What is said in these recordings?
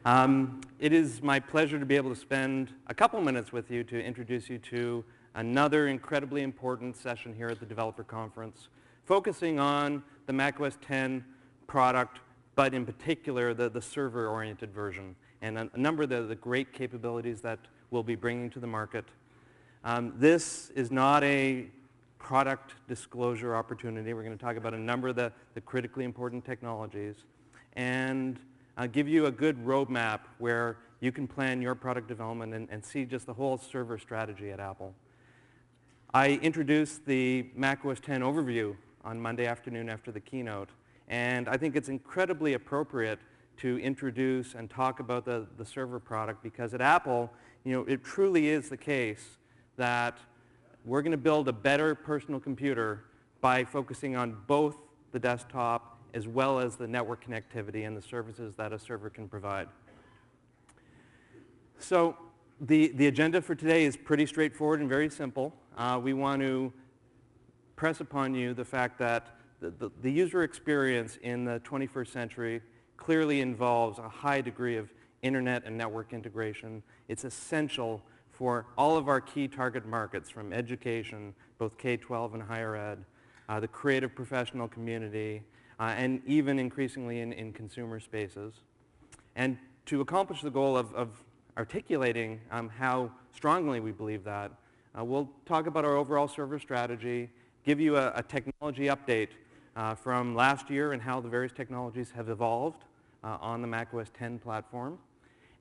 It is my pleasure to be able to spend a couple minutes with you to introduce you to another incredibly important session here at the Developer Conference, focusing on the macOS 10 product, but in particular the server-oriented version, and a number of the great capabilities that we'll be bringing to the market. This is not a product disclosure opportunity. We're going to talk about a number of the critically important technologies and give you a good roadmap where you can plan your product development and see just the whole server strategy at Apple. I introduced the macOS 10 overview on Monday afternoon after the keynote, and I think it's incredibly appropriate to introduce and talk about the server product because at Apple, it truly is the case that we're going to build a better personal computer by focusing on both the desktop as well as the network connectivity and the services that a server can provide. So the agenda for today is pretty straightforward and very simple. We want to press upon you the fact that the user experience in the 21st century clearly involves a high degree of internet and network integration. It's essential for all of our key target markets, from education, both K-12 and higher ed, the creative professional community, and even increasingly in consumer spaces. And to accomplish the goal of articulating how strongly we believe that, we'll talk about our overall server strategy, give you a technology update from last year and how the various technologies have evolved on the macOS 10 platform.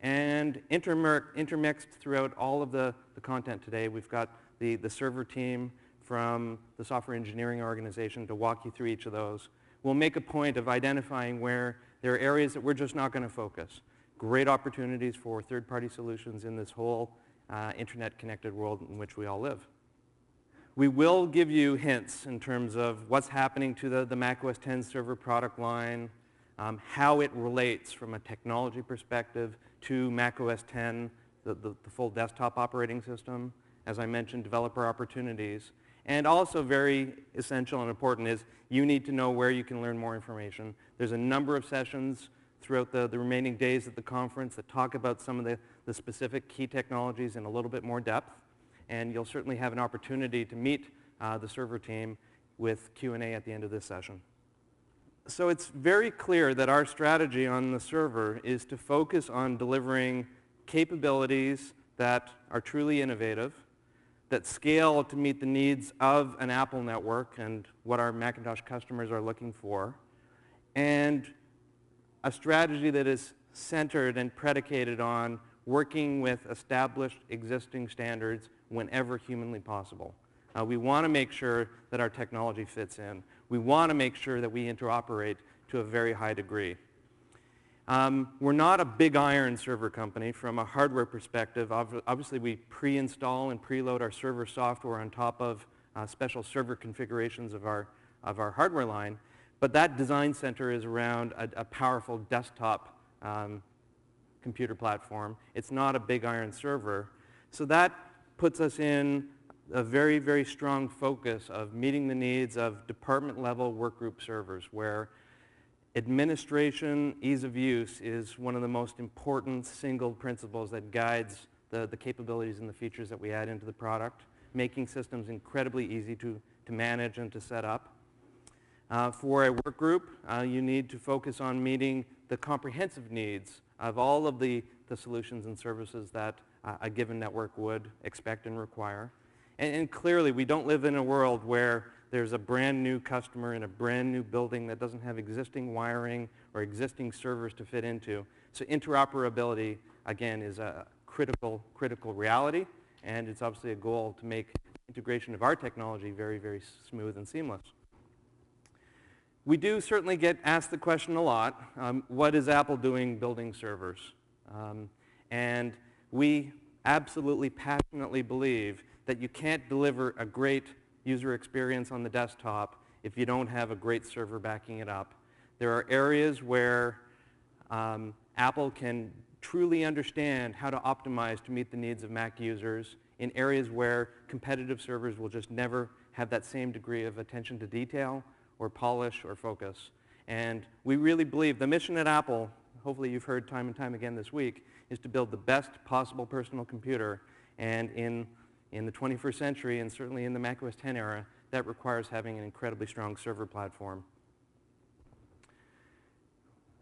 And intermixed throughout all of the content today, we've got the server team from the software engineering organization to walk you through each of those. We'll make a point of identifying where there are areas that we're just not going to focus. Great opportunities for third-party solutions in this whole internet-connected world in which we all live. We will give you hints in terms of what's happening to the macOS 10 server product line, how it relates from a technology perspective to macOS 10, the full desktop operating system. As I mentioned, developer opportunities. And also very essential and important is you need to know where you can learn more information. There's a number of sessions throughout the remaining days at the conference that talk about some of the specific key technologies in a little bit more depth. And you'll certainly have an opportunity to meet the server team with Q&A at the end of this session. So it's very clear that our strategy on the server is to focus on delivering capabilities that are truly innovative, that scale to meet the needs of an Apple network and what our Macintosh customers are looking for, and a strategy that is centered and predicated on working with established existing standards whenever humanly possible. We want to make sure that our technology fits in. We want to make sure that we interoperate to a very high degree. We're not a big iron server company from a hardware perspective. Obviously, we pre-install and preload our server software on top of special server configurations of our hardware line. But that design center is around a powerful desktop computer platform. It's not a big iron server. So that puts us in a very, very strong focus of meeting the needs of department-level workgroup servers, where administration, ease of use is one of the most important single principles that guides the capabilities and the features that we add into the product, making systems incredibly easy to manage and to set up. For a work group, you need to focus on meeting the comprehensive needs of all of the solutions and services that a given network would expect and require. And clearly, we don't live in a world where there's a brand new customer in a brand new building that doesn't have existing wiring or existing servers to fit into. So interoperability, again, is a critical reality, and it's obviously a goal to make integration of our technology very, very smooth and seamless. We do certainly get asked the question a lot, what is Apple doing building servers? And we absolutely passionately believe that you can't deliver a great user experience on the desktop if you don't have a great server backing it up. There are areas where Apple can truly understand how to optimize to meet the needs of Mac users in areas where competitive servers will just never have that same degree of attention to detail or polish or focus. And we really believe the mission at Apple hopefully you've heard time and time again this week, is to build the best possible personal computer. And in the 21st century, and certainly in the Mac OS X era, that requires having an incredibly strong server platform.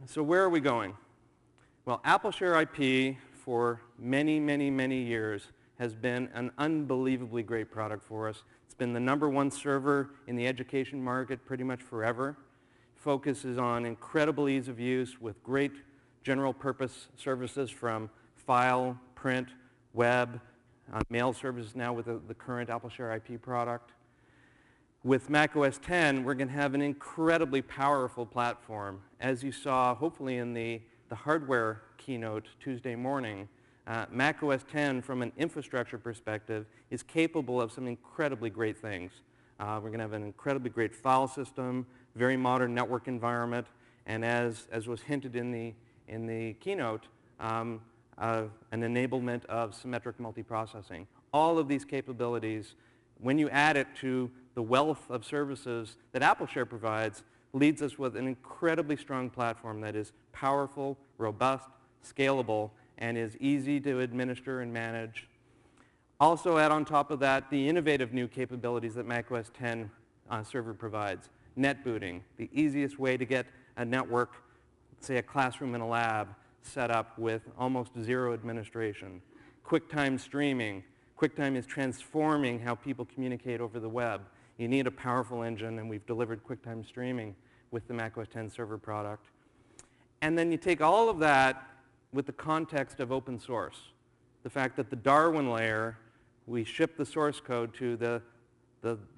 So where are we going? Well, AppleShare IP for many, many, many years has been an unbelievably great product for us. It's been the #1 server in the education market pretty much forever. Focuses on incredible ease of use with great general purpose services from file, print, web, mail services now with the current AppleShare IP product. With Mac OS X, we're going to have an incredibly powerful platform. As you saw, hopefully in the hardware keynote Tuesday morning, Mac OS X, from an infrastructure perspective, is capable of some incredibly great things. We're going to have an incredibly great file system, very modern network environment, and as was hinted in the keynote, an enablement of symmetric multiprocessing. All of these capabilities, when you add it to the wealth of services that AppleShare provides, leads us with an incredibly strong platform that is powerful, robust, scalable, and is easy to administer and manage. Also add on top of that the innovative new capabilities that Mac OS X server provides. Net booting, the easiest way to get a network, say a classroom in a lab, set up with almost zero administration. QuickTime streaming. QuickTime is transforming how people communicate over the web. You need a powerful engine, and we've delivered QuickTime streaming with the Mac OS X server product. And then you take all of that with the context of open source. The fact that the Darwin layer, we ship the source code to the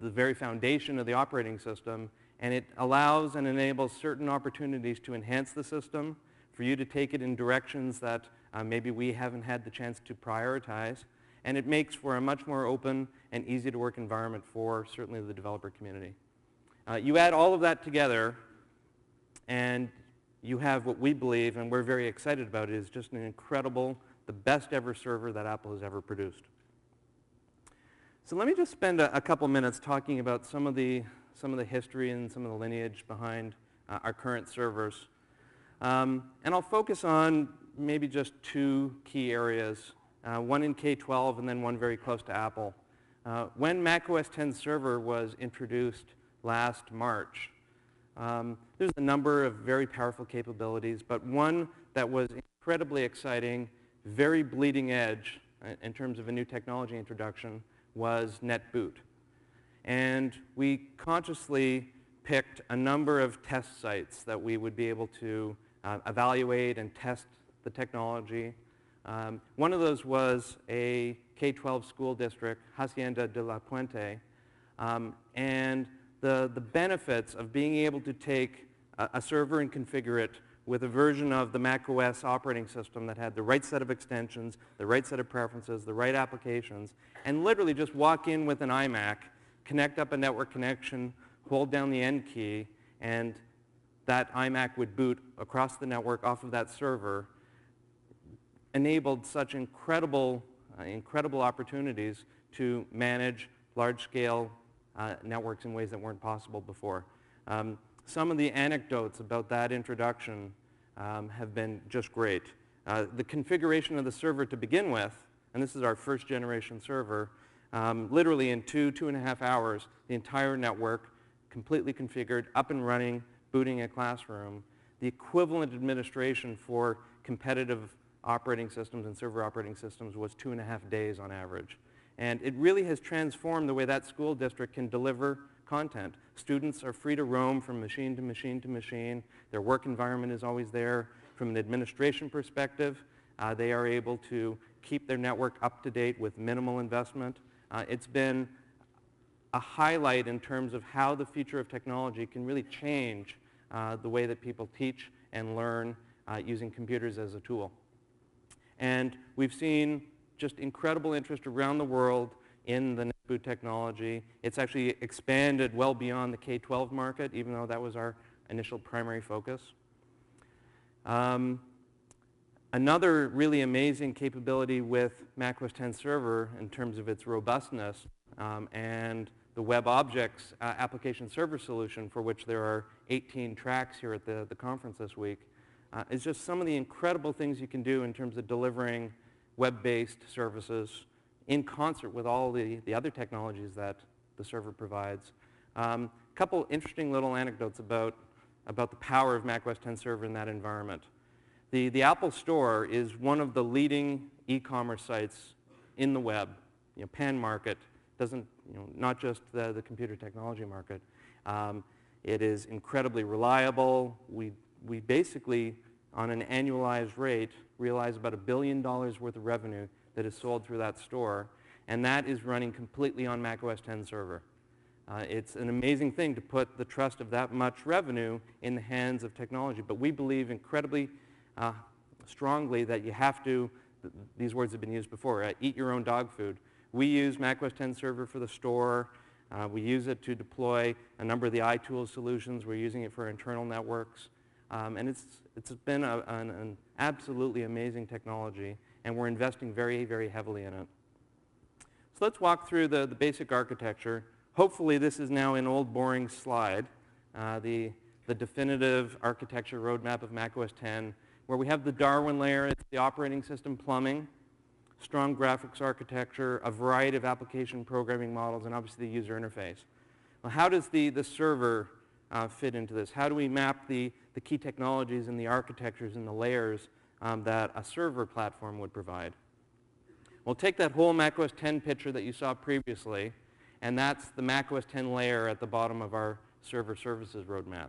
very foundation of the operating system, and it allows and enables certain opportunities to enhance the system, for you to take it in directions that maybe we haven't had the chance to prioritize. And it makes for a much more open and easy to work environment for certainly the developer community. You add all of that together, and you have what we believe, and we're very excited about it, is just an incredible, the best ever server that Apple has ever produced. So let me just spend a couple minutes talking about some of the history and some of the lineage behind our current servers. And I'll focus on maybe just two key areas, one in K-12 and then one very close to Apple. When Mac OS X server was introduced last March, there's a number of very powerful capabilities, but one that was incredibly exciting, very bleeding edge in terms of a new technology introduction, was NetBoot. And we consciously picked a number of test sites that we would be able to evaluate and test the technology. One of those was a K-12 school district, Hacienda de la Puente, and the benefits of being able to take a server and configure it with a version of the Mac OS operating system that had the right set of extensions, the right set of preferences, the right applications, and literally just walk in with an iMac, connect up a network connection, hold down the end key, and that iMac would boot across the network off of that server, enabled such incredible opportunities to manage large-scale networks in ways that weren't possible before. Some of the anecdotes about that introduction have been just great. The configuration of the server to begin with, and this is our first generation server, literally in 2.5 hours, the entire network completely configured, up and running, booting a classroom. The equivalent administration for competitive operating systems and server operating systems was 2.5 days on average. And it really has transformed the way that school district can deliver content. Students are free to roam from machine to machine to machine. Their work environment is always there. From an administration perspective, they are able to keep their network up to date with minimal investment. It's been a highlight in terms of how the future of technology can really change the way that people teach and learn using computers as a tool. And we've seen just incredible interest around the world in the NetBoot technology. It's actually expanded well beyond the K-12 market, even though that was our initial primary focus. Another really amazing capability with Mac OS X server in terms of its robustness and the WebObjects application server solution, for which there are 18 tracks here at the conference this week, is just some of the incredible things you can do in terms of delivering web-based services in concert with all the other technologies that the server provides. A couple interesting little anecdotes about the power of Mac OS X Server in that environment. The Apple Store is one of the leading e-commerce sites in the web, pan market, doesn't, not just the computer technology market. It is incredibly reliable. We basically, on an annualized rate, realize about $1 billion worth of revenue that is sold through that store, and that is running completely on Mac OS X Server. It's an amazing thing to put the trust of that much revenue in the hands of technology, but we believe incredibly strongly that you have to, these words have been used before, eat your own dog food. We use Mac OS X Server for the store. We use it to deploy a number of the iTools solutions. We're using it for internal networks. And it's been an absolutely amazing technology, and we're investing very, very heavily in it. So let's walk through the basic architecture. Hopefully this is now an old boring slide, the definitive architecture roadmap of Mac OS X, where we have the Darwin layer, it's the operating system plumbing, strong graphics architecture, a variety of application programming models, and obviously the user interface. Well, how does the server fit into this? How do we map the key technologies and the architectures and the layers that a server platform would provide? Well, take that whole Mac OS X picture that you saw previously, and that's the Mac OS X layer at the bottom of our server services roadmap.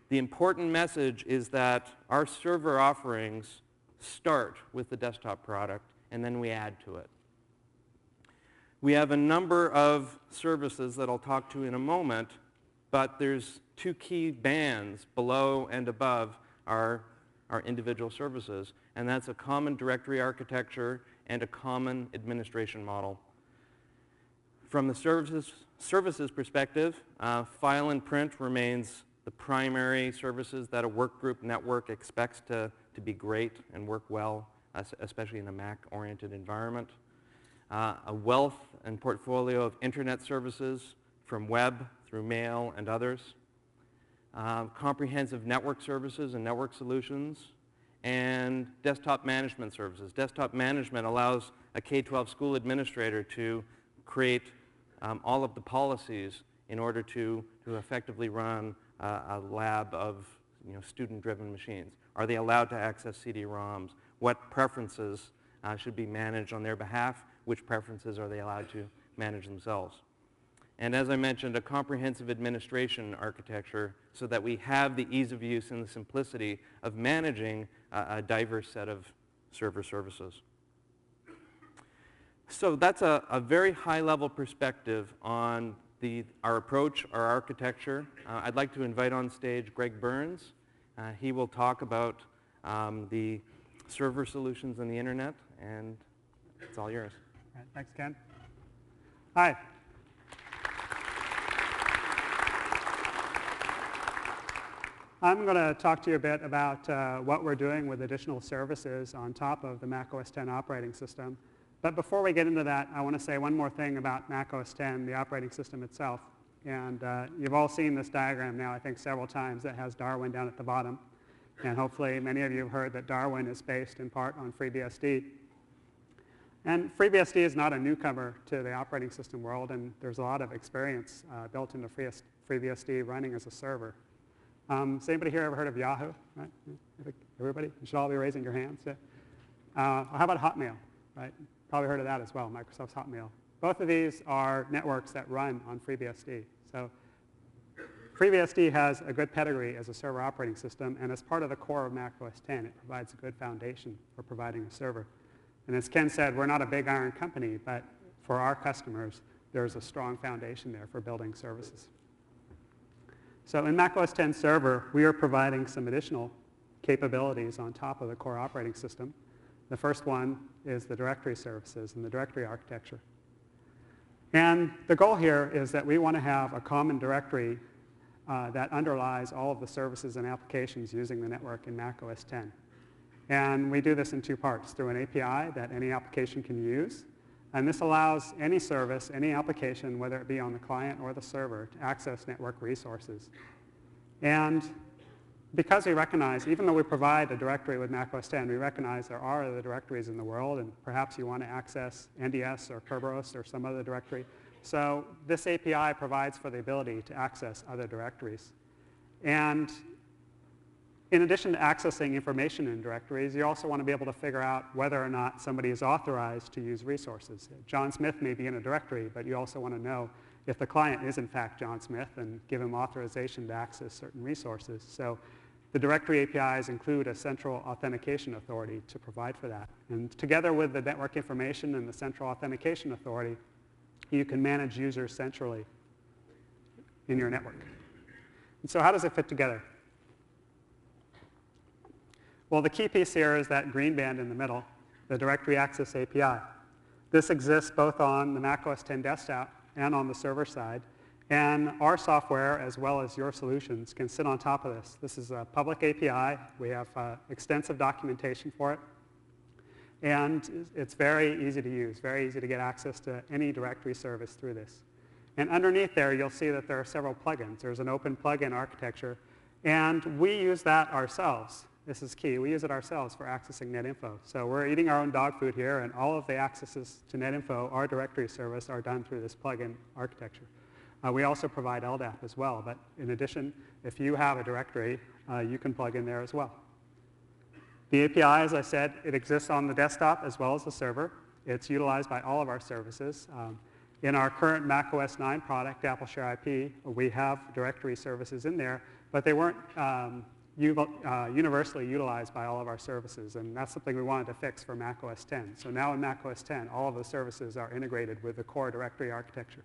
The important message is that our server offerings start with the desktop product, and then we add to it. We have a number of services that I'll talk to in a moment, but there's two key bands below and above our individual services, and that's a common directory architecture and a common administration model. From the services perspective, file and print remains the primary services that a workgroup network expects to be great and work well, especially in a Mac-oriented environment. A wealth and portfolio of internet services from web through mail and others. Comprehensive network services and network solutions. And desktop management services. Desktop management allows a K-12 school administrator to create all of the policies in order to effectively run a lab of student-driven machines. Are they allowed to access CD-ROMs? What preferences should be managed on their behalf? Which preferences are they allowed to manage themselves? And as I mentioned, a comprehensive administration architecture so that we have the ease of use and the simplicity of managing a diverse set of server services. So that's a very high-level perspective on our approach, our architecture. I'd like to invite on stage Greg Burns. He will talk about the server solutions on the internet, and it's all yours. All right, thanks, Ken. Hi. I'm going to talk to you a bit about what we're doing with additional services on top of the Mac OS X operating system. But before we get into that, I want to say one more thing about Mac OS X, the operating system itself. And you've all seen this diagram now, I think, several times that has Darwin down at the bottom. And hopefully many of you have heard that Darwin is based in part on FreeBSD. And FreeBSD is not a newcomer to the operating system world, and there's a lot of experience built into FreeBSD running as a server. Has anybody here ever heard of Yahoo? Right? Everybody? You should all be raising your hands. Yeah. How about Hotmail? Right? Probably heard of that as well, Microsoft's Hotmail. Both of these are networks that run on FreeBSD. So FreeBSD has a good pedigree as a server operating system, and as part of the core of Mac OS X, it provides a good foundation for providing a server. And as Ken said, we're not a big iron company, but for our customers, there's a strong foundation there for building services. So in Mac OS X Server, we are providing some additional capabilities on top of the core operating system. The first one is the directory services and the directory architecture. And the goal here is that we want to have a common directory that underlies all of the services and applications using the network in Mac OS X. And we do this in two parts, through an API that any application can use. And this allows any service, any application, whether it be on the client or the server, to access network resources. And because we recognize, even though we provide a directory with Mac OS X, we recognize there are other directories in the world, and perhaps you want to access NDS or Kerberos or some other directory. So this API provides for the ability to access other directories. And in addition to accessing information in directories, you also want to be able to figure out whether or not somebody is authorized to use resources. John Smith may be in a directory, but you also want to know if the client is in fact John Smith and give him authorization to access certain resources. So the directory APIs include a central authentication authority to provide for that. And together with the network information and the central authentication authority, you can manage users centrally in your network. And so how does it fit together? Well, the key piece here is that green band in the middle, the Directory Access API. This exists both on the Mac OS X desktop and on the server side. And our software, as well as your solutions, can sit on top of this. This is a public API. We have extensive documentation for it. And it's very easy to use, very easy to get access to any directory service through this. And underneath there, you'll see that there are several plugins. There's an open plugin architecture. And we use that ourselves. This is key. We use it ourselves for accessing NetInfo. So we're eating our own dog food here, and all of the accesses to NetInfo, our directory service, are done through this plugin architecture. We also provide LDAP as well, but in addition, if you have a directory, you can plug in there as well. The API, as I said, it exists on the desktop as well as the server. It's utilized by all of our services. In our current Mac OS X product, Apple Share IP, we have directory services in there, but they weren't universally utilized by all of our services, and that's something we wanted to fix for Mac OS X. So now in Mac OS X, all of the services are integrated with the core directory architecture.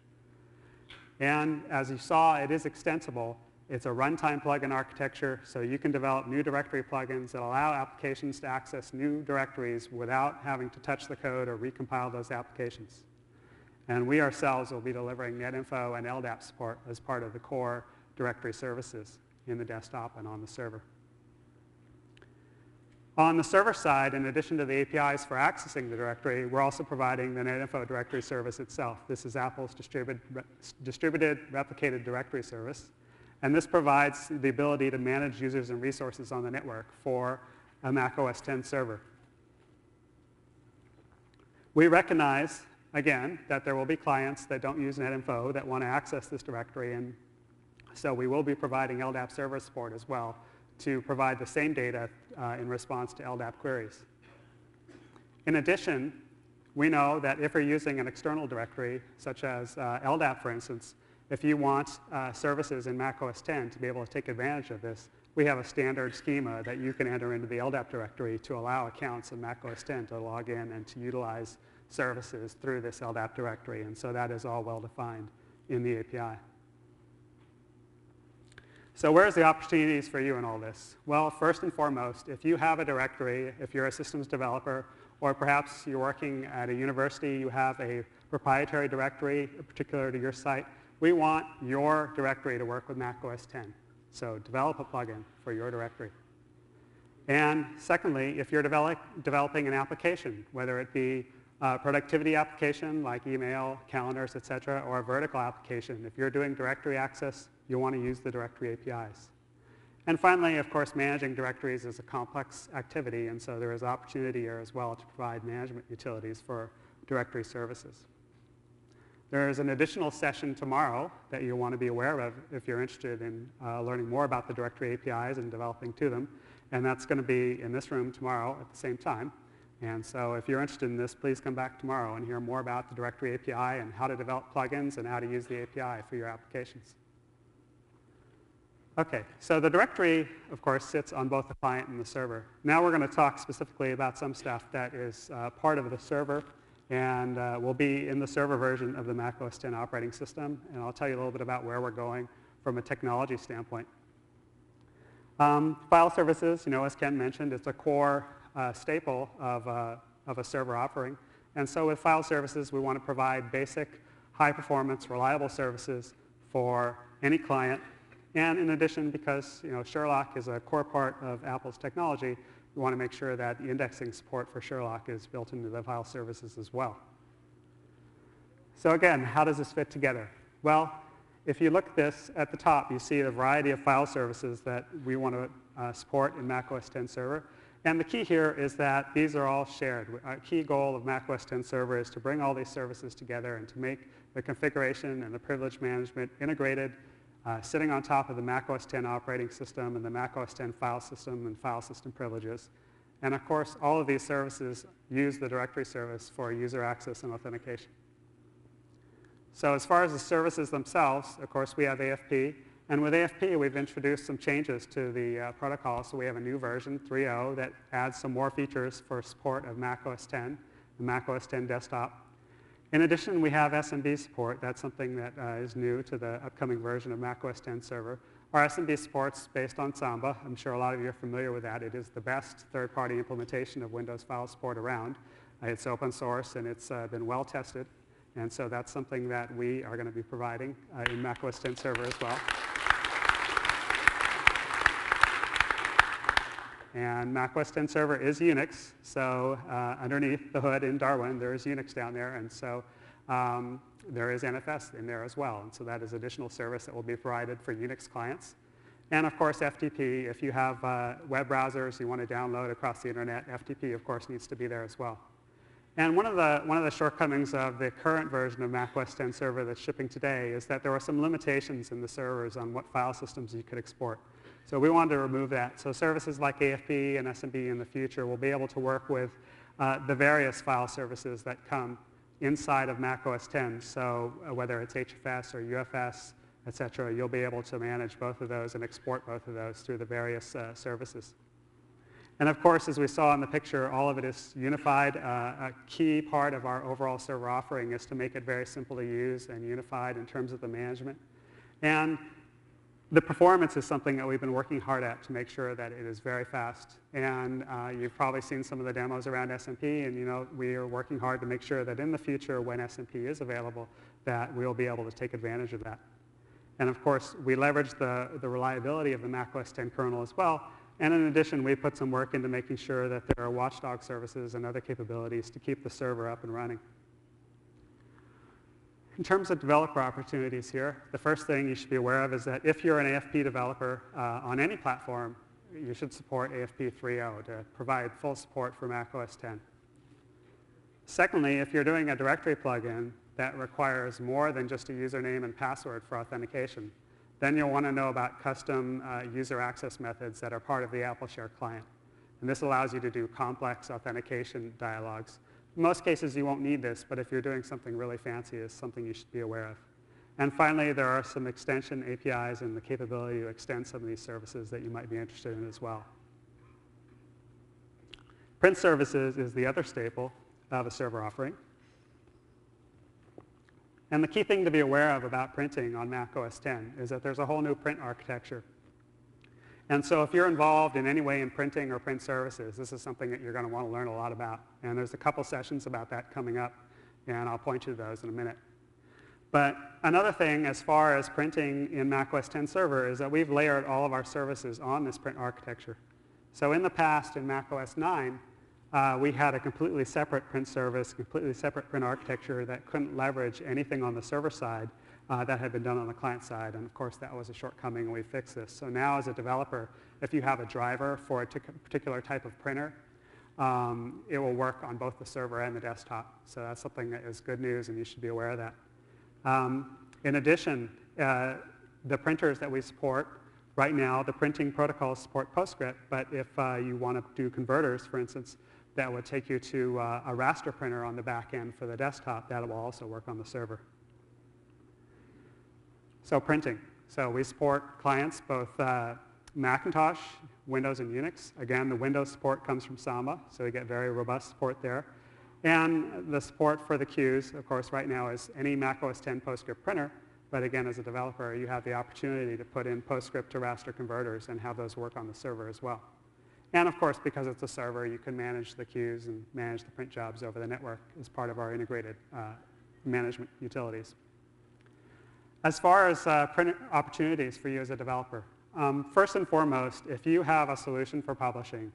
And as you saw, it is extensible. It's a runtime plugin architecture, so you can develop new directory plugins that allow applications to access new directories without having to touch the code or recompile those applications. And we ourselves will be delivering NetInfo and LDAP support as part of the core directory services in the desktop and on the server. On the server side, in addition to the APIs for accessing the directory, we're also providing the NetInfo directory service itself. This is Apple's distributed replicated directory service. And this provides the ability to manage users and resources on the network for a Mac OS X server. We recognize, again, that there will be clients that don't use NetInfo that want to access this directory, and so we will be providing LDAP server support as well to provide the same data in response to LDAP queries. In addition, we know that if you're using an external directory, such as LDAP, for instance, if you want services in Mac OS X to be able to take advantage of this, we have a standard schema that you can enter into the LDAP directory to allow accounts in Mac OS X to log in and to utilize services through this LDAP directory. And so that is all well defined in the API. So where's the opportunities for you in all this? Well, first and foremost, if you have a directory, if you're a systems developer, or perhaps you're working at a university, you have a proprietary directory particular to your site, we want your directory to work with Mac OS X. So develop a plugin for your directory. And secondly, if you're developing an application, whether it be a productivity application like email, calendars, et cetera, or a vertical application, if you're doing directory access, you'll want to use the directory APIs. And finally, of course, managing directories is a complex activity, and so there is opportunity here as well to provide management utilities for directory services. There is an additional session tomorrow that you'll want to be aware of if you're interested in learning more about the directory APIs and developing to them, and that's going to be in this room tomorrow at the same time. And so if you're interested in this, please come back tomorrow and hear more about the directory API and how to develop plugins and how to use the API for your applications. OK, so the directory, of course, sits on both the client and the server. Now we're going to talk specifically about some stuff that is part of the server and will be in the server version of the Mac OS X operating system. And I'll tell you a little bit about where we're going from a technology standpoint. File services, as Ken mentioned, it's a core staple of a server offering. And so with file services, we want to provide basic, high-performance, reliable services for any client. And in addition, because Sherlock is a core part of Apple's technology, we want to make sure that the indexing support for Sherlock is built into the file services as well. So again, how does this fit together? Well, if you look at the top, you see the variety of file services that we want to support in Mac OS X Server. And the key here is that these are all shared. Our key goal of Mac OS X Server is to bring all these services together and to make the configuration and the privilege management integrated, sitting on top of the Mac OS X operating system and the Mac OS X file system and file system privileges. And of course, all of these services use the directory service for user access and authentication. So as far as the services themselves, of course, we have AFP. And with AFP, we've introduced some changes to the protocol. So we have a new version, 3.0, that adds some more features for support of Mac OS X and Mac OS X desktop. In addition, we have SMB support. That's something that is new to the upcoming version of Mac OS X Server. Our SMB support's based on Samba. I'm sure a lot of you are familiar with that. It is the best third-party implementation of Windows file support around. It's open source, and it's been well tested. And so that's something that we are going to be providing in Mac OS X Server as well. And Mac OS X Server is Unix, so underneath the hood in Darwin, there is Unix down there, and so there is NFS in there as well. And so that is additional service that will be provided for Unix clients. And of course, FTP. If you have web browsers you want to download across the internet, FTP, of course, needs to be there as well. And one of the shortcomings of the current version of Mac OS X Server that's shipping today is that there were some limitations in the servers on what file systems you could export. So we wanted to remove that. So services like AFP and SMB in the future will be able to work with the various file services that come inside of Mac OS X. So whether it's HFS or UFS, et cetera, you'll be able to manage both of those and export both of those through the various services. And of course, as we saw in the picture, all of it is unified. A key part of our overall server offering is to make it very simple to use and unified in terms of the management. And the performance is something that we've been working hard at to make sure that it is very fast. And you've probably seen some of the demos around SMP, and we are working hard to make sure that in the future, when SMP is available, that we'll be able to take advantage of that. And of course, we leverage the reliability of the Mac OS X kernel as well. And in addition, we put some work into making sure that there are watchdog services and other capabilities to keep the server up and running. In terms of developer opportunities here, the first thing you should be aware of is that if you're an AFP developer on any platform, you should support AFP 3.0 to provide full support for Mac OS X. Secondly, if you're doing a directory plugin that requires more than just a username and password for authentication, then you'll want to know about custom user access methods that are part of the AppleShare client. And this allows you to do complex authentication dialogues. In most cases, you won't need this, but if you're doing something really fancy, it's something you should be aware of. And finally, there are some extension APIs and the capability to extend some of these services that you might be interested in as well. Print services is the other staple of a server offering. And the key thing to be aware of about printing on Mac OS X is that there's a whole new print architecture. And so if you're involved in any way in printing or print services, this is something that you're going to want to learn a lot about. And there's a couple sessions about that coming up, and I'll point you to those in a minute. But another thing as far as printing in Mac OS X Server is that we've layered all of our services on this print architecture. So in the past, in Mac OS 9, we had a completely separate print service, completely separate print architecture that couldn't leverage anything on the server side that had been done on the client side. And of course, that was a shortcoming, and we fixed this. So now as a developer, if you have a driver for a particular type of printer, it will work on both the server and the desktop. So that's something that is good news, and you should be aware of that. In addition, the printers that we support, right now, the printing protocols support PostScript, but if you want to do converters, for instance, that would take you to a raster printer on the back end for the desktop. That will also work on the server. So printing. So we support clients, both Macintosh, Windows, and Unix. Again, the Windows support comes from Samba, so we get very robust support there. And the support for the queues, of course, right now is any Mac OS X PostScript printer. But again, as a developer, you have the opportunity to put in PostScript to raster converters and have those work on the server as well. And of course, because it's a server, you can manage the queues and manage the print jobs over the network as part of our integrated management utilities. As far as print opportunities for you as a developer, first and foremost, if you have a solution for publishing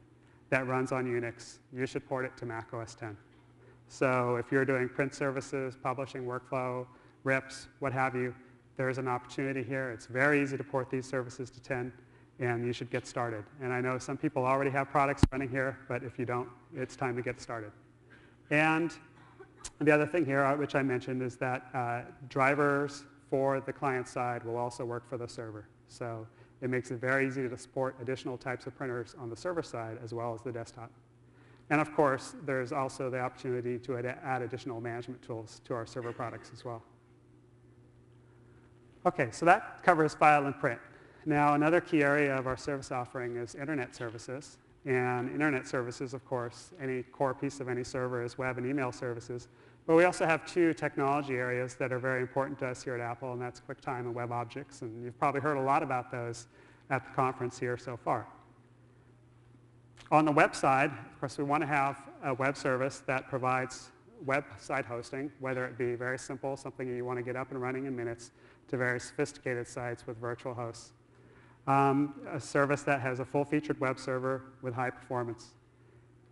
that runs on Unix, you should port it to Mac OS X. So if you're doing print services, publishing workflow, RIPs, what have you, there's an opportunity here. It's very easy to port these services to 10, and you should get started. And I know some people already have products running here, but if you don't, it's time to get started. And the other thing here, which I mentioned, is that drivers for the client side will also work for the server. So it makes it very easy to support additional types of printers on the server side as well as the desktop. And of course, there's also the opportunity to add additional management tools to our server products as well. Okay, so that covers file and print. Now, another key area of our service offering is internet services. And internet services, of course, any core piece of any server is web and email services. But we also have two technology areas that are very important to us here at Apple, and that's QuickTime and Web Objects. And you've probably heard a lot about those at the conference here so far. On the web side, of course, we want to have a web service that provides website hosting, whether it be very simple, something you want to get up and running in minutes, to very sophisticated sites with virtual hosts. A service that has a full-featured web server with high performance.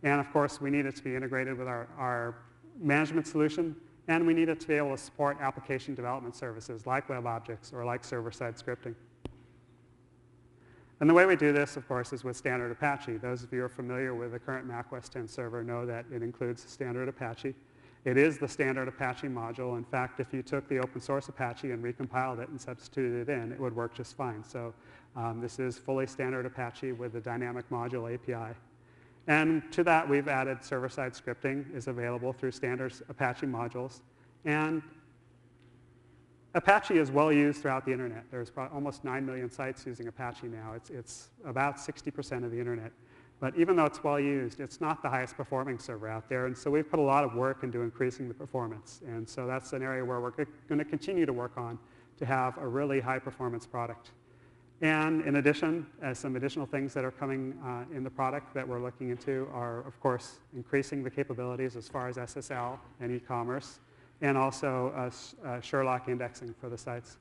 And of course, we need it to be integrated with our management solution, and we need it to be able to support application development services like Web Objects or like server-side scripting. And the way we do this, of course, is with standard Apache. Those of you who are familiar with the current Mac OS X server know that it includes standard Apache. It is the standard Apache module. In fact, if you took the open source Apache and recompiled it and substituted it in, it would work just fine. So this is fully standard Apache with the dynamic module API. And to that, we've added server-side scripting is available through standard Apache modules. And Apache is well used throughout the internet. There's almost 9 million sites using Apache now. It's about 60% of the internet. But even though it's well used, it's not the highest performing server out there. And so we've put a lot of work into increasing the performance. And so that's an area where we're going to continue to work on to have a really high performance product. And in addition, some additional things that are coming in the product that we're looking into are, of course, increasing the capabilities as far as SSL and e-commerce, and also Sherlock indexing for the sites.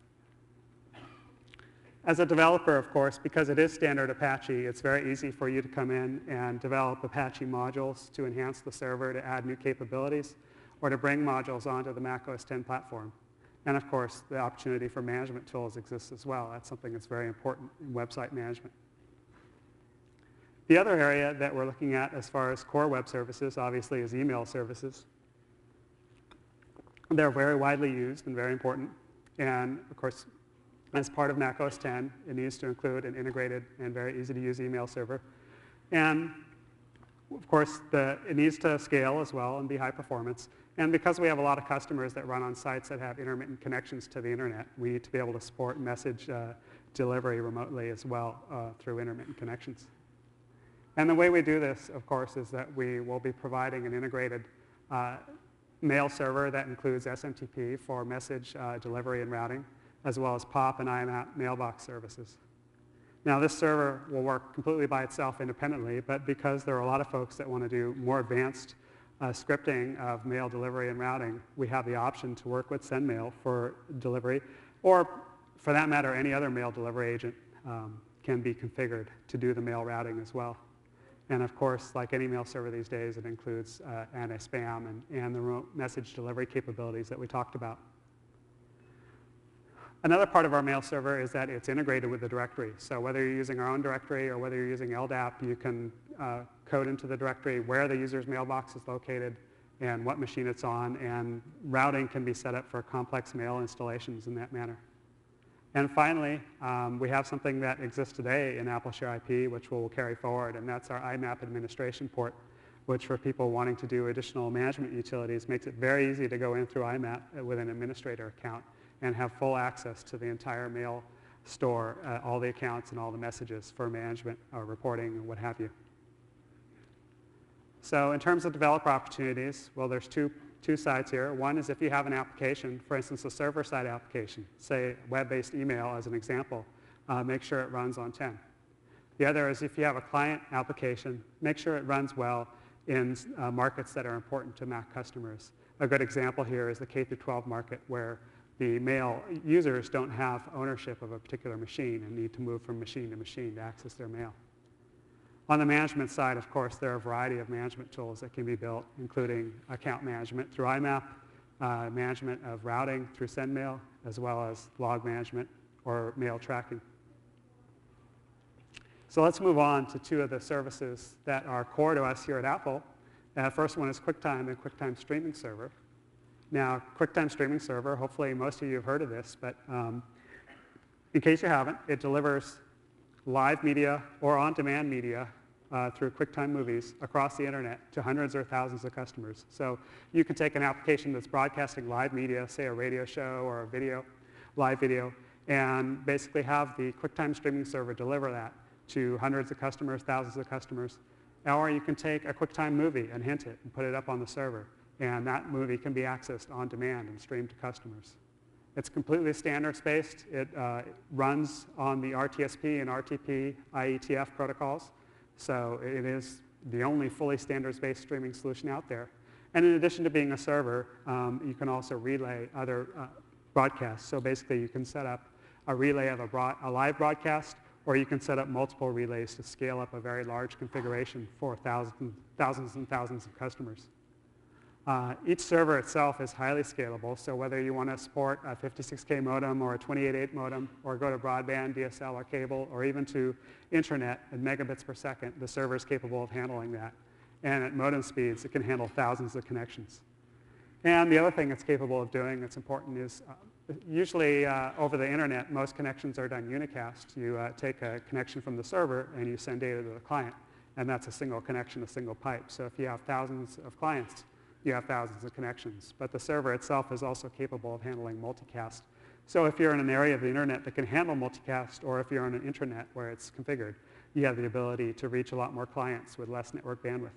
As a developer, of course, because it is standard Apache, it's very easy for you to come in and develop Apache modules to enhance the server, to add new capabilities, or to bring modules onto the Mac OS X platform. And of course, the opportunity for management tools exists as well. That's something that's very important in website management. The other area that we're looking at as far as core web services, obviously, is email services. They're very widely used and very important. And of course, as part of Mac OS X, it needs to include an integrated and very easy-to-use email server. And of course, it needs to scale as well and be high performance. And because we have a lot of customers that run on sites that have intermittent connections to the internet, we need to be able to support message delivery remotely as well through intermittent connections. And the way we do this, of course, is that we will be providing an integrated mail server that includes SMTP for message delivery and routing, as well as POP and IMAP mailbox services. Now, this server will work completely by itself independently, but because there are a lot of folks that want to do more advanced scripting of mail delivery and routing, we have the option to work with SendMail for delivery, or for that matter, any other mail delivery agent can be configured to do the mail routing as well. And of course, like any mail server these days, it includes anti-spam and the remote message delivery capabilities that we talked about. Another part of our mail server is that it's integrated with the directory. So whether you're using our own directory or whether you're using LDAP, you can code into the directory where the user's mailbox is located and what machine it's on, and routing can be set up for complex mail installations in that manner. And finally, we have something that exists today in AppleShare IP, which we'll carry forward, and that's our IMAP administration port, which for people wanting to do additional management utilities makes it very easy to go in through IMAP with an administrator account and have full access to the entire mail store, all the accounts and all the messages for management or reporting and what have you. So in terms of developer opportunities, well, there's two sides here. One is if you have an application, for instance, a server-side application, say web-based email as an example, make sure it runs on 10. The other is if you have a client application, make sure it runs well in markets that are important to Mac customers. A good example here is the K-12 market, where the mail users don't have ownership of a particular machine and need to move from machine to machine to access their mail. On the management side, of course, there are a variety of management tools that can be built, including account management through IMAP, management of routing through SendMail, as well as log management or mail tracking. So let's move on to two of the services that are core to us here at Apple. First one is QuickTime and QuickTime Streaming Server. Now, QuickTime Streaming Server, hopefully most of you have heard of this, but in case you haven't, it delivers live media or on-demand media through QuickTime Movies across the internet to hundreds or thousands of customers. So you can take an application that's broadcasting live media, say a radio show or a video, live video, and basically have the QuickTime Streaming Server deliver that to hundreds of customers, thousands of customers. Or you can take a QuickTime movie and hint it and put it up on the server, and that movie can be accessed on demand and streamed to customers. It's completely standards-based. It runs on the RTSP and RTP IETF protocols, so it is the only fully standards-based streaming solution out there. And in addition to being a server, you can also relay other broadcasts. So basically, you can set up a relay of a live broadcast, or you can set up multiple relays to scale up a very large configuration for thousands and thousands of customers. Each server itself is highly scalable, so whether you want to support a 56K modem or a 28.8 modem, or go to broadband, DSL, or cable, or even to internet at megabits per second, the server is capable of handling that. And at modem speeds, it can handle thousands of connections. And the other thing it's capable of doing that's important is usually over the internet, most connections are done unicast. You take a connection from the server and you send data to the client, and that's a single connection, a single pipe. So if you have thousands of clients, you have thousands of connections. But the server itself is also capable of handling multicast. So if you're in an area of the internet that can handle multicast, or if you're on an intranet where it's configured, you have the ability to reach a lot more clients with less network bandwidth.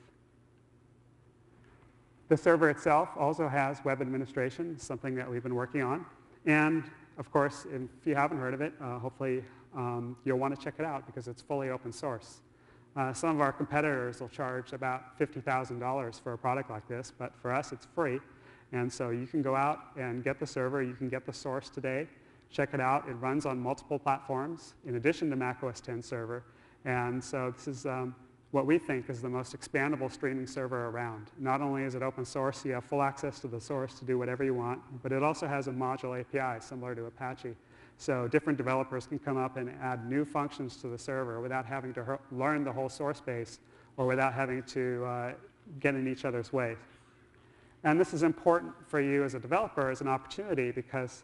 The server itself also has web administration, something that we've been working on. And of course, if you haven't heard of it, hopefully you'll want to check it out because it's fully open source. Some of our competitors will charge about $50,000 for a product like this, but for us it's free. And so you can go out and get the server. You can get the source today. Check it out. It runs on multiple platforms in addition to Mac OS X server. And so this is what we think is the most expandable streaming server around. Not only is it open source, you have full access to the source to do whatever you want, but it also has a module API similar to Apache. So different developers can come up and add new functions to the server without having to learn the whole source base or without having to get in each other's way. And this is important for you as a developer as an opportunity because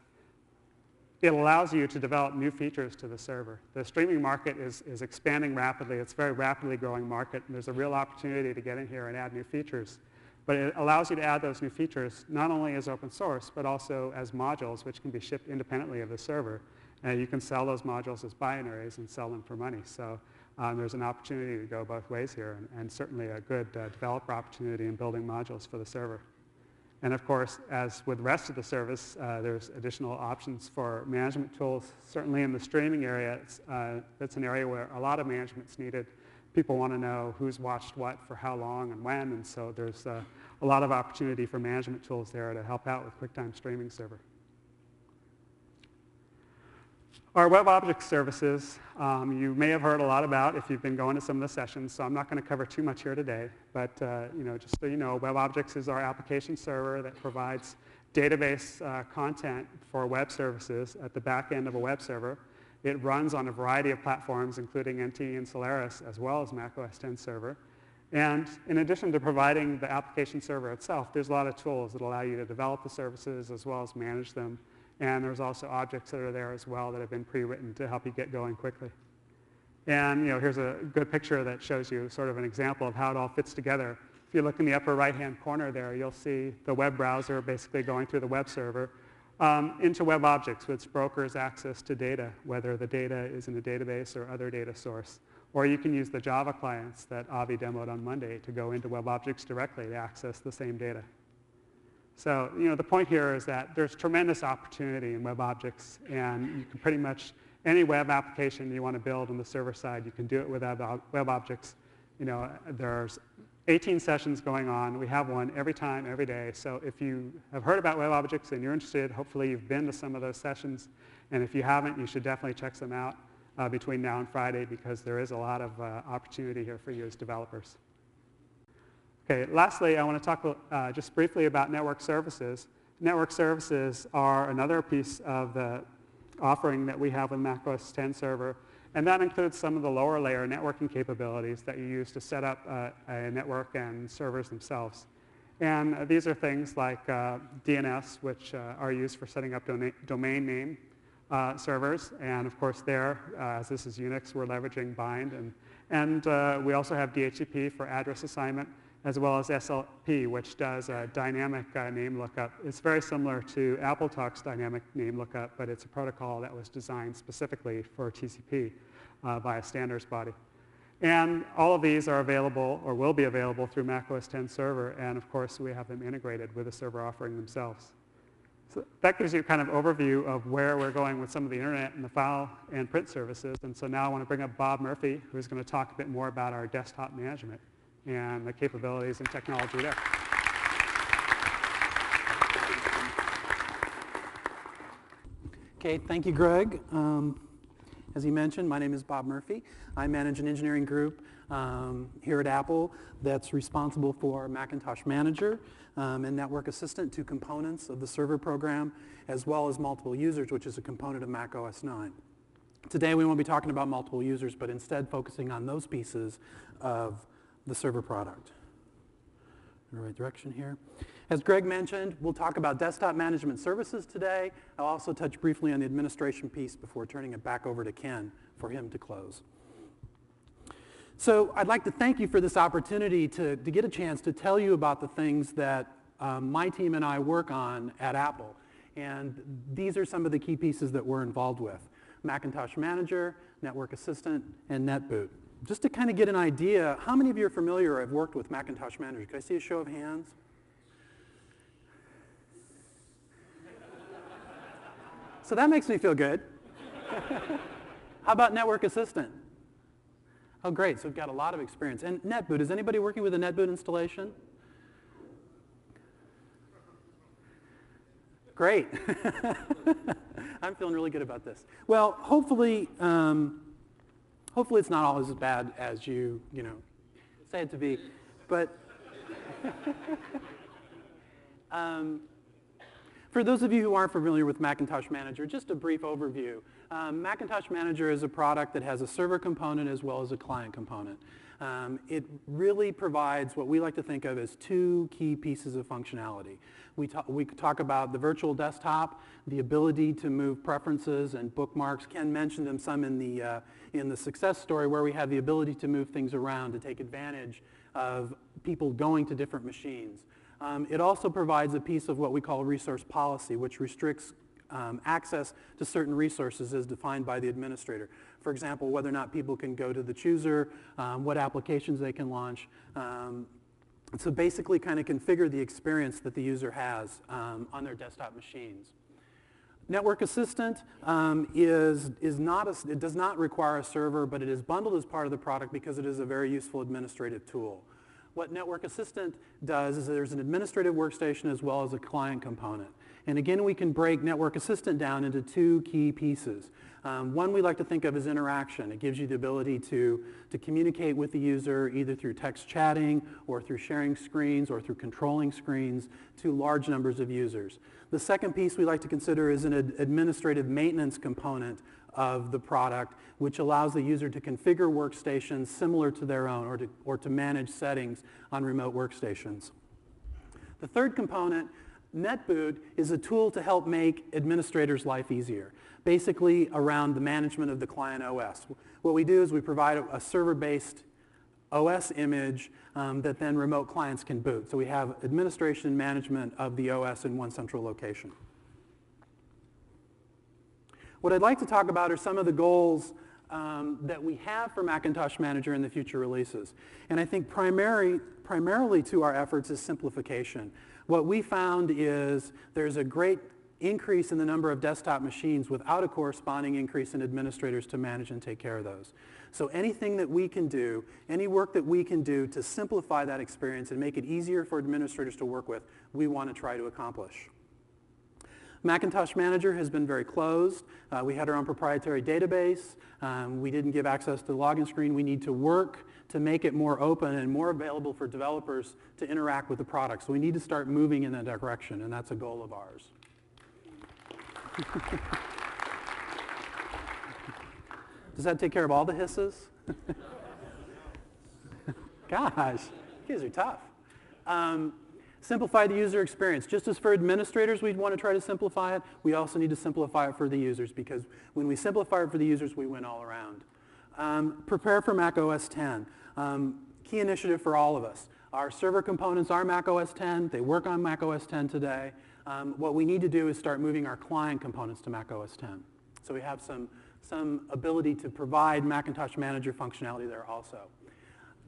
it allows you to develop new features to the server. The streaming market is expanding rapidly. It's a very rapidly growing market, and there's a real opportunity to get in here and add new features. But it allows you to add those new features not only as open source, but also as modules, which can be shipped independently of the server. And you can sell those modules as binaries and sell them for money. So there's an opportunity to go both ways here, and certainly a good developer opportunity in building modules for the server. And of course, as with the rest of the service, there's additional options for management tools. Certainly in the streaming area, it's an area where a lot of management's needed. People want to know who's watched what for how long and when, and so there's a lot of opportunity for management tools there to help out with QuickTime Streaming Server. Our WebObjects services, you may have heard a lot about if you've been going to some of the sessions, so I'm not going to cover too much here today. But just so you know, WebObjects is our application server that provides database content for web services at the back end of a web server. It runs on a variety of platforms, including NT and Solaris, as well as Mac OS X server. And in addition to providing the application server itself, there's a lot of tools that allow you to develop the services as well as manage them. And there's also objects that are there as well that have been pre-written to help you get going quickly. And here's a good picture that shows you sort of an example of how it all fits together. If you look in the upper right-hand corner there, you'll see the web browser basically going through the web server into WebObjects, which brokers access to data, whether the data is in a database or other data source. Or you can use the Java clients that Avi demoed on Monday to go into WebObjects directly to access the same data. So, the point here is that there's tremendous opportunity in WebObjects, and you can pretty much, any web application you want to build on the server side, you can do it with WebObjects. There's 18 sessions going on. We have one every time, every day. So if you have heard about WebObjects and you're interested, hopefully you've been to some of those sessions. And if you haven't, you should definitely check them out between now and Friday because there is a lot of opportunity here for you as developers. Okay, lastly, I want to talk just briefly about network services. Network services are another piece of the offering that we have with macOS 10 Server, and that includes some of the lower layer networking capabilities that you use to set up a network and servers themselves. And these are things like DNS, which are used for setting up domain name servers. And of course there, as this is Unix, we're leveraging bind. And we also have DHCP for address assignment, as well as SLP, which does a dynamic name lookup. It's very similar to AppleTalk's dynamic name lookup, but it's a protocol that was designed specifically for TCP by a standards body. And all of these are available, or will be available, through macOS 10 Server, and of course we have them integrated with the server offering themselves. So that gives you a kind of overview of where we're going with some of the internet and the file and print services. And so now I want to bring up Bob Murphy, who's going to talk a bit more about our desktop management and the capabilities and technology there. Okay, thank you, Greg. As he mentioned, my name is Bob Murphy. I manage an engineering group here at Apple that's responsible for Macintosh Manager and Network Assistant, two components of the server program, as well as multiple users, which is a component of Mac OS 9. Today we won't be talking about multiple users, but instead focusing on those pieces of the server product. In the right direction here. As Greg mentioned, we'll talk about desktop management services today. I'll also touch briefly on the administration piece before turning it back over to Ken for him to close. So I'd like to thank you for this opportunity to get a chance to tell you about the things that my team and I work on at Apple. And these are some of the key pieces that we're involved with: Macintosh Manager, Network Assistant, and NetBoot. Just to kind of get an idea, how many of you are familiar or have worked with Macintosh Manager? Can I see a show of hands? So that makes me feel good. How about Network Assistant? Oh, great. So we've got a lot of experience. And NetBoot, is anybody working with a NetBoot installation? Great. I'm feeling really good about this. Well, hopefully it's not always as bad as you say it to be. But for those of you who aren't familiar with Macintosh Manager, just a brief overview. Macintosh Manager is a product that has a server component as well as a client component. It really provides what we like to think of as two key pieces of functionality. We talk about the virtual desktop, the ability to move preferences and bookmarks. Ken mentioned them some in the success story, where we have the ability to move things around to take advantage of people going to different machines. It also provides a piece of what we call resource policy, which restricts access to certain resources as defined by the administrator. For example, whether or not people can go to the chooser, what applications they can launch. So basically kind of configure the experience that the user has on their desktop machines. Network Assistant it does not require a server, but it is bundled as part of the product because it is a very useful administrative tool. What Network Assistant does is there's an administrative workstation as well as a client component. And again, we can break Network Assistant down into two key pieces. One we like to think of as interaction. It gives you the ability to communicate with the user either through text chatting or through sharing screens or through controlling screens to large numbers of users. The second piece we like to consider is an administrative maintenance component of the product, which allows the user to configure workstations similar to their own or to manage settings on remote workstations. The third component, NetBoot, is a tool to help make administrators' life easier, basically around the management of the client OS. What we do is we provide a server-based OS image that then remote clients can boot. So we have administration and management of the OS in one central location. What I'd like to talk about are some of the goals that we have for Macintosh Manager in the future releases. And I think primarily to our efforts is simplification. What we found is there's a great increase in the number of desktop machines without a corresponding increase in administrators to manage and take care of those. So anything that we can do, any work that we can do to simplify that experience and make it easier for administrators to work with, we want to try to accomplish. Macintosh Manager has been very closed. We had our own proprietary database. We didn't give access to the login screen. We need to work to make it more open and more available for developers to interact with the product. So we need to start moving in that direction, and that's a goal of ours. Does that take care of all the hisses? Gosh, you guys are tough. Simplify the user experience. Just as for administrators, we'd want to try to simplify it, we also need to simplify it for the users, because when we simplify it for the users, we win all around. Prepare for Mac OS X. Key initiative for all of us. Our server components are Mac OS X. They work on Mac OS X today. What we need to do is start moving our client components to Mac OS X. So we have some ability to provide Macintosh Manager functionality there also.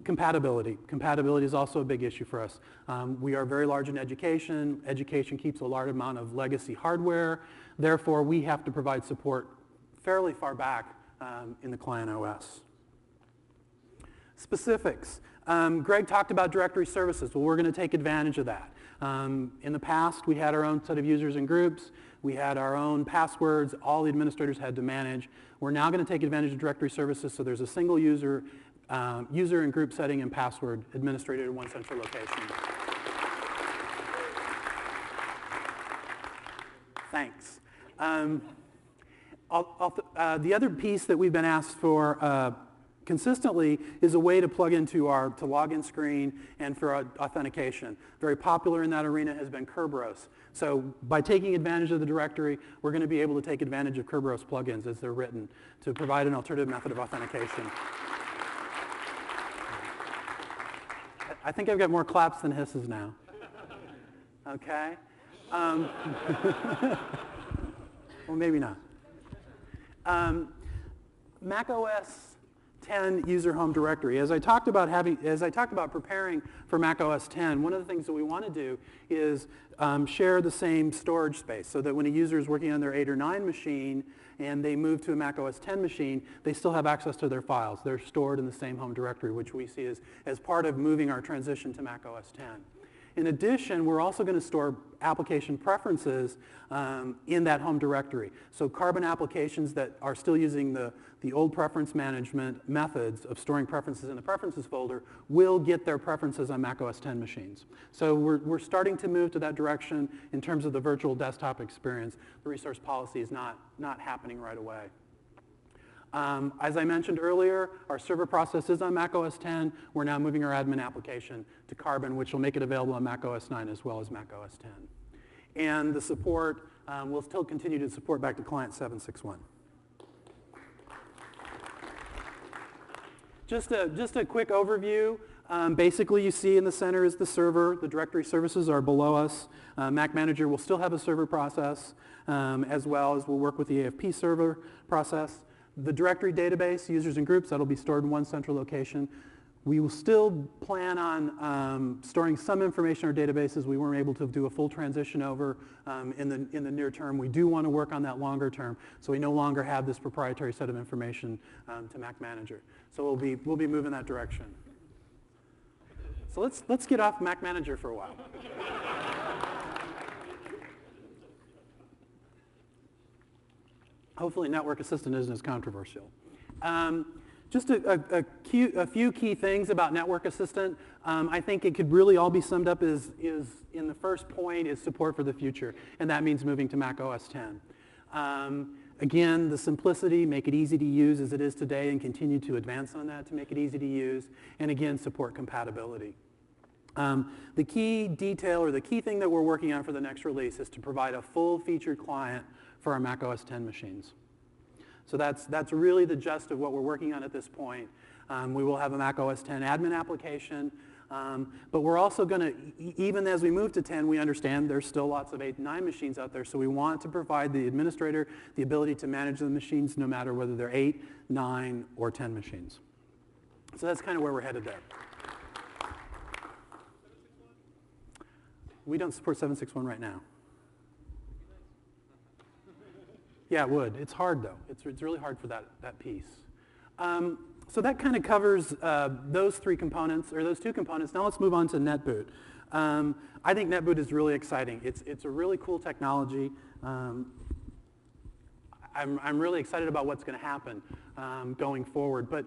Compatibility. Compatibility is also a big issue for us. We are very large in education. Education keeps a large amount of legacy hardware. Therefore, we have to provide support fairly far back in the client OS. Specifics. Greg talked about directory services. Well, we're going to take advantage of that. In the past, we had our own set of users and groups. We had our own passwords. All the administrators had to manage. We're now going to take advantage of directory services, so there's a single user and group setting and password administrated in one central location. Thanks. The other piece that we've been asked for consistently is a way to plug into our login screen and for authentication. Very popular in that arena has been Kerberos. So by taking advantage of the directory, we're going to be able to take advantage of Kerberos plugins as they're written to provide an alternative method of authentication. I think I've got more claps than hisses now. Okay? Well, maybe not. Mac OS X user home directory. As I talked about preparing for Mac OS X, one of the things that we want to do is share the same storage space so that when a user is working on their 8 or 9 machine and they move to a Mac OS X machine, they still have access to their files. They're stored in the same home directory, which we see as part of moving our transition to Mac OS X. In addition, we're also going to store application preferences in that home directory. So Carbon applications that are still using the old preference management methods of storing preferences in the preferences folder will get their preferences on Mac OS X machines. So we're starting to move to that direction in terms of the virtual desktop experience. The resource policy is not happening right away. As I mentioned earlier, our server process is on Mac OS X. We're now moving our admin application to Carbon, which will make it available on Mac OS 9 as well as Mac OS X. And the support will still continue to support back to client 761. Just a quick overview. Basically, you see in the center is the server. The directory services are below us. Mac Manager will still have a server process, as well as we'll work with the AFP server process. The directory database, users and groups, that'll be stored in one central location. We will still plan on storing some information in our databases. We weren't able to do a full transition over in the near term. We do want to work on that longer term, so we no longer have this proprietary set of information to Mac Manager. So we'll be moving that direction. So let's get off Mac Manager for a while. Hopefully Network Assistant isn't as controversial. Just a few key things about Network Assistant. I think it could really all be summed up is in the first point is support for the future, and that means moving to Mac OS X. Again, the simplicity, make it easy to use as it is today and continue to advance on that to make it easy to use, and again, support compatibility. The key detail or the key thing that we're working on for the next release is to provide a full-featured client for our Mac OS X machines. So that's really the gist of what we're working on at this point. We will have a Mac OS X admin application, but we're also going to, even as we move to 10, we understand there's still lots of 8 and 9 machines out there, so we want to provide the administrator the ability to manage the machines no matter whether they're 8, 9, or 10 machines. So that's kind of where we're headed there. We don't support 761 right now. Yeah, it would. It's hard, though. It's really hard for that piece. So that kind of covers those 3 components, or those 2 components. Now let's move on to NetBoot. I think NetBoot is really exciting. It's a really cool technology. I'm really excited about what's going to happen going forward. But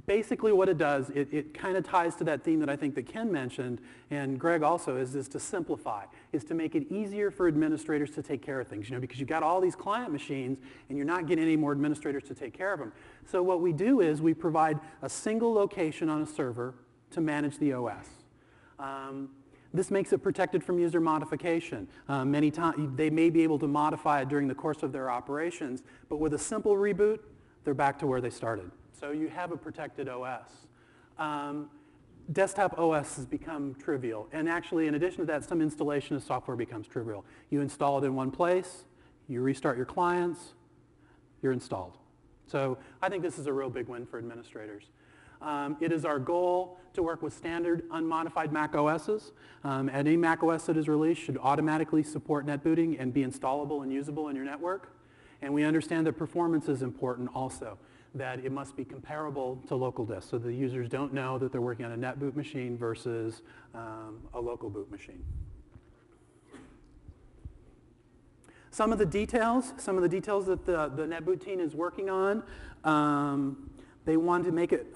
basically what it does, it kind of ties to that theme that I think that Ken mentioned, and Greg also, is to simplify, is to make it easier for administrators to take care of things, because you've got all these client machines and you're not getting any more administrators to take care of them. So what we do is we provide a single location on a server to manage the OS. This makes it protected from user modification. Many times they may be able to modify it during the course of their operations, but with a simple reboot, they're back to where they started. So you have a protected OS. Desktop OS has become trivial. And actually, in addition to that, some installation of software becomes trivial. You install it in one place, you restart your clients, you're installed. So I think this is a real big win for administrators. It is our goal to work with standard unmodified Mac OSs. Any Mac OS that is released should automatically support net booting and be installable and usable in your network. And we understand that performance is important also, that it must be comparable to local disk, so the users don't know that they're working on a net boot machine versus a local boot machine. Some of the details that the NetBoot team is working on, they want to make it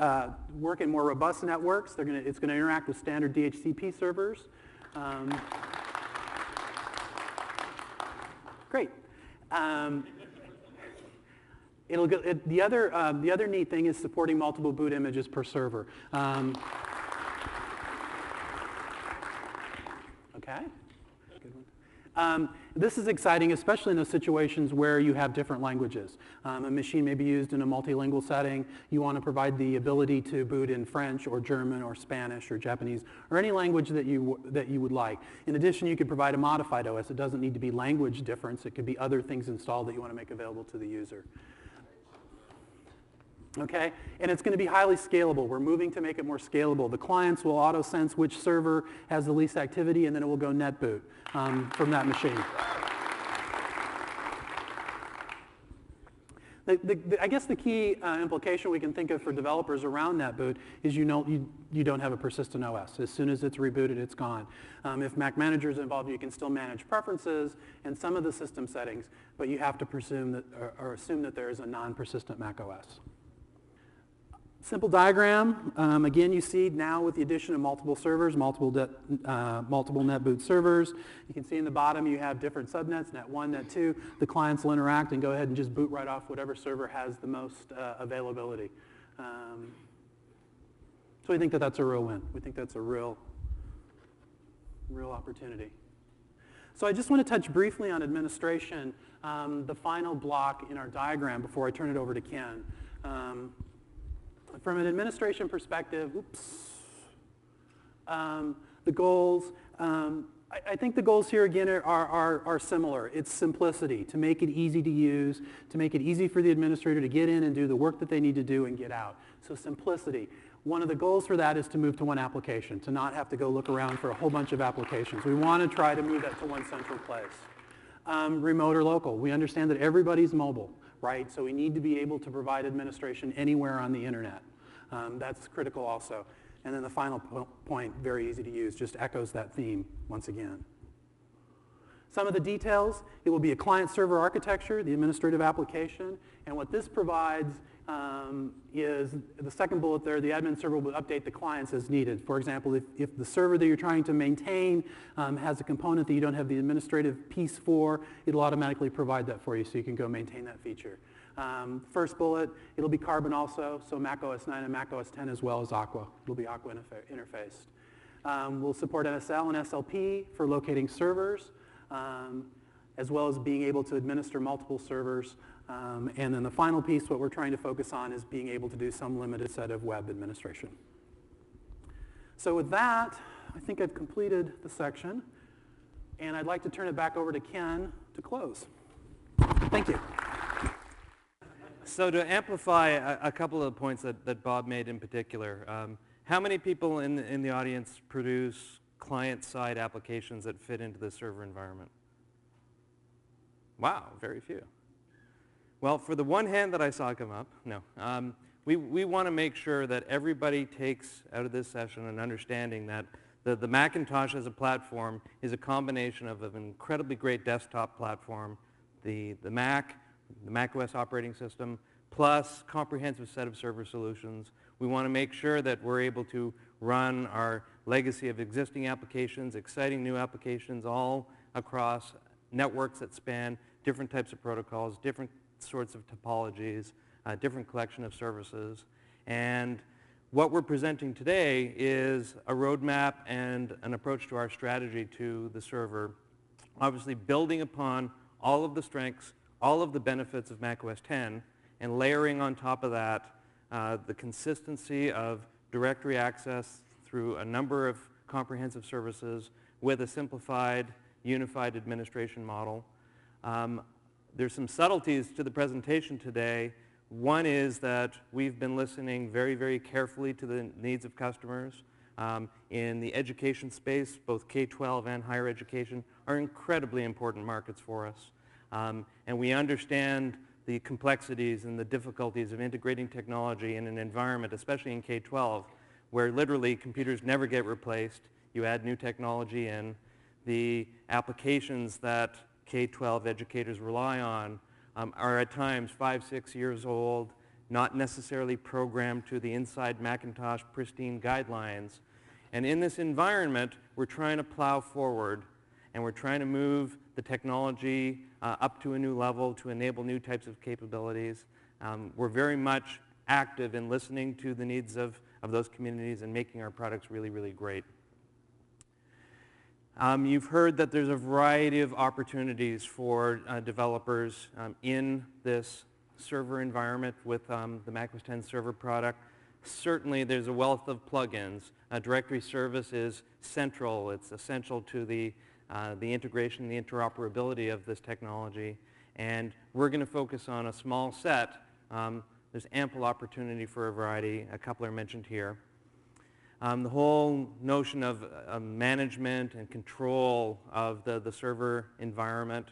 work in more robust networks. It's going to interact with standard DHCP servers. Great. The other neat thing is supporting multiple boot images per server. Okay. Good one. This is exciting, especially in those situations where you have different languages. A machine may be used in a multilingual setting. You want to provide the ability to boot in French or German or Spanish or Japanese or any language that you would like. In addition, you could provide a modified OS. It doesn't need to be language difference. It could be other things installed that you want to make available to the user. Okay, and it's going to be highly scalable. We're moving to make it more scalable. The clients will auto-sense which server has the least activity, and then it will go net boot from that machine. I guess the key implication we can think of for developers around NetBoot is you don't have a persistent OS. As soon as it's rebooted, it's gone. If Mac Manager is involved, you can still manage preferences and some of the system settings, but you have to presume that, or assume that there is a non-persistent Mac OS. Simple diagram. Again, you see now with the addition of multiple servers, multiple NetBoot servers. You can see in the bottom you have different subnets, net 1, net 2. The clients will interact and go ahead and just boot right off whatever server has the most availability. So we think that that's a real win. We think that's a real opportunity. So I just want to touch briefly on administration, the final block in our diagram before I turn it over to Ken. From an administration perspective, the goals, I think the goals here again are similar. It's simplicity, to make it easy to use, to make it easy for the administrator to get in and do the work that they need to do and get out. So simplicity. One of the goals for that is to move to one application, to not have to go look around for a whole bunch of applications. We want to try to move that to one central place. Remote or local. We understand that everybody's mobile, right? So we need to be able to provide administration anywhere on the internet. That's critical also. And then the final point, very easy to use, just echoes that theme once again. Some of the details, it will be a client-server architecture, the administrative application, and what this provides is the second bullet there, the admin server will update the clients as needed. For example, if the server that you're trying to maintain has a component that you don't have the administrative piece for, it'll automatically provide that for you so you can go maintain that feature. First bullet, it'll be Carbon also, so Mac OS 9 and Mac OS 10 as well as Aqua. It'll be Aqua interfaced. We'll support NSL and SLP for locating servers, as well as being able to administer multiple servers. And then the final piece, what we're trying to focus on is being able to do some limited set of web administration. So with that, I think I've completed the section. And I'd like to turn it back over to Ken to close. Thank you. So to amplify a couple of points that Bob made in particular, how many people in the audience produce client-side applications that fit into the server environment? Wow, very few. Well, for the one hand that I saw come up, no. We want to make sure that everybody takes out of this session an understanding that The Macintosh as a platform is a combination of an incredibly great desktop platform, the Mac OS operating system, plus comprehensive set of server solutions. We want to make sure that we're able to run our legacy of existing applications, exciting new applications, all across networks that span different types of protocols, different sorts of topologies, different collection of services. And what we're presenting today is a roadmap and an approach to our strategy to the server, obviously building upon all of the strengths, all of the benefits of macOS 10, and layering on top of that the consistency of directory access through a number of comprehensive services with a simplified, unified administration model. There's some subtleties to the presentation today. One is that we've been listening very, very carefully to the needs of customers. In the education space, both K-12 and higher education are incredibly important markets for us. And we understand the complexities and the difficulties of integrating technology in an environment, especially in K-12, where literally computers never get replaced. You add new technology in. The applications that K-12 educators rely on are at times 5, 6 years old, not necessarily programmed to the inside Macintosh pristine guidelines. And in this environment, we're trying to plow forward, and we're trying to move the technology up to a new level to enable new types of capabilities. We're very much active in listening to the needs of those communities and making our products really, really great. You've heard that there's a variety of opportunities for developers in this server environment with the macOS 10 server product. Certainly, there's a wealth of plugins. Directory service is central. It's essential to the integration, the interoperability of this technology. And we're going to focus on a small set. There's ample opportunity for a variety. A couple are mentioned here. The whole notion of management and control of the server environment.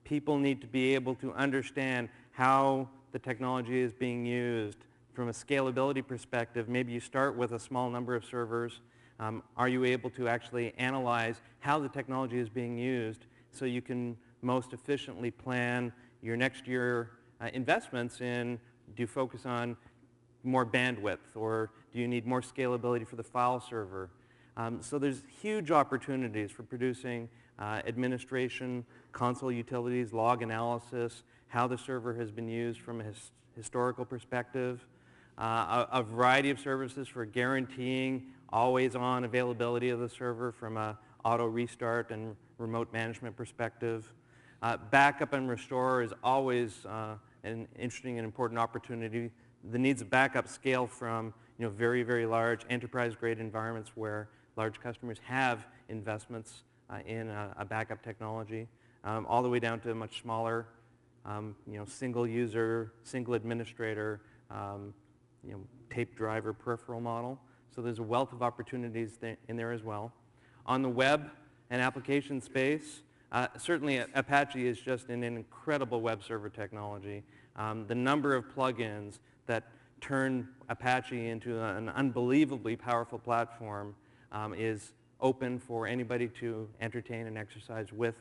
People need to be able to understand how the technology is being used. From a scalability perspective, maybe you start with a small number of servers. Are you able to actually analyze how the technology is being used so you can most efficiently plan your next year investments in, do you focus on more bandwidth, or do you need more scalability for the file server? So there's huge opportunities for producing administration, console utilities, log analysis, how the server has been used from a historical perspective, a variety of services for guaranteeing always-on availability of the server from a auto restart and remote management perspective. Backup and restore is always an interesting and important opportunity. The needs of backup scale from very, very large enterprise-grade environments where large customers have investments in a backup technology, all the way down to a much smaller, single user, single administrator, tape driver peripheral model. So there's a wealth of opportunities in there as well. On the web and application space, certainly Apache is just an incredible web server technology. The number of plugins that turn Apache into an unbelievably powerful platform is open for anybody to entertain and exercise with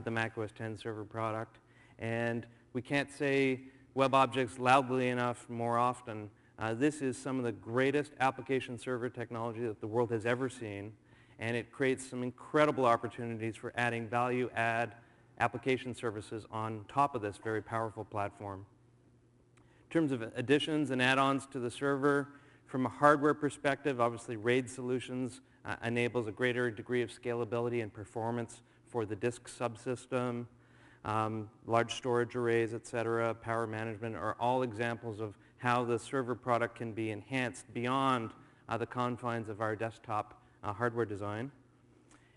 the macOS 10 server product. And we can't say web objects loudly enough more often. This is some of the greatest application server technology that the world has ever seen, and it creates some incredible opportunities for adding value-add application services on top of this very powerful platform. In terms of additions and add-ons to the server, from a hardware perspective, obviously RAID solutions enables a greater degree of scalability and performance for the disk subsystem. Large storage arrays, et cetera, power management are all examples of how the server product can be enhanced beyond the confines of our desktop hardware design.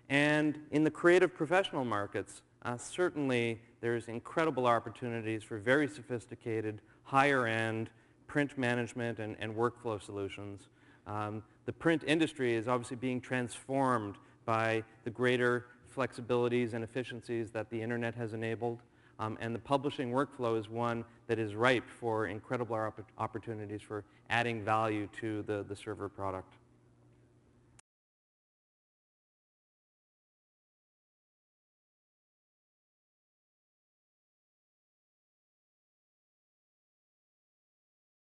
And in the creative professional markets, certainly there's incredible opportunities for very sophisticated, higher-end print management and workflow solutions. The print industry is obviously being transformed by the greater flexibilities and efficiencies that the internet has enabled. And the publishing workflow is one that is ripe for incredible opportunities for adding value to the server product.